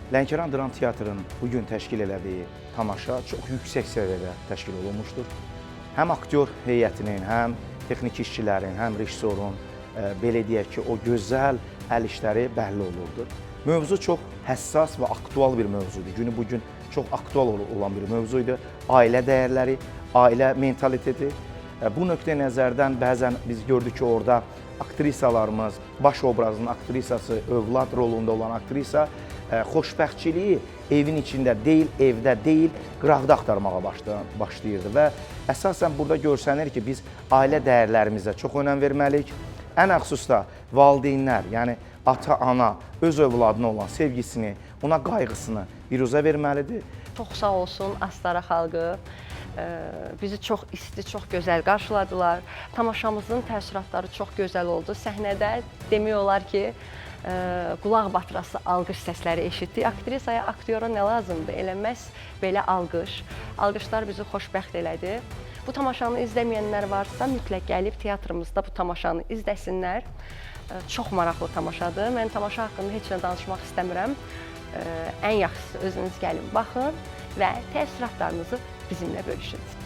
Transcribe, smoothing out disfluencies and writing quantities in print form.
Lənkəran Dram Teatrının bugün təşkil elədiyi tamaşa çox yüksək səviyyədə təşkil olunmuşdur. Həm aktyor heyətinin, həm texniki işçilərin, həm rejissorun, belə deyək ki, o gözəl əl işləri bəlli olurdu. Mövzu çox həssas və aktual bir mövzudur. Günü bugün çox aktual olan bir mövzuydu. Ailə dəyərləri, ailə mentaliteti. Bu nöqteyi nəzərdən bəzən biz gördük ki, orada aktrisalarımız, baş obrazının aktrisası, övlad rolunda olan aktrisa xoşbəxtçiliyi evin içində deyil, evdə deyil, qıraqda axtarmağa başlayırdı və əsasən burada görsənir ki, biz ailə dəyərlərimizə çox önəm verməliyik. Ən xüsusda valideynlər, yəni ata-ana öz övladına olan sevgisini, ona qayğısını biruzə verməlidir. Çox sağ olsun Astara xalqı. Bizi çox isti, çox gözəl qarşıladılar. Tamaşamızın təəssüratları çox gözəl oldu. Səhnədə demək olar ki, qulaq batırası alqış səsləri eşitdik. Aktrisaya, aktyora nə lazımdır? Elə məhz belə alqış. Alqışlar bizi xoşbəxt elədi. Bu tamaşanı izləməyənlər varsa, mütləq gəlib teatrımızda bu tamaşanı izləsinlər. Çox maraqlı tamaşadır. Mən tamaşa haqqında heç nə danışmaq istəmirəm. Ən yaxşısı özünüz gəlin, baxın və təəssüratlarınızı bizimlə bölüşün.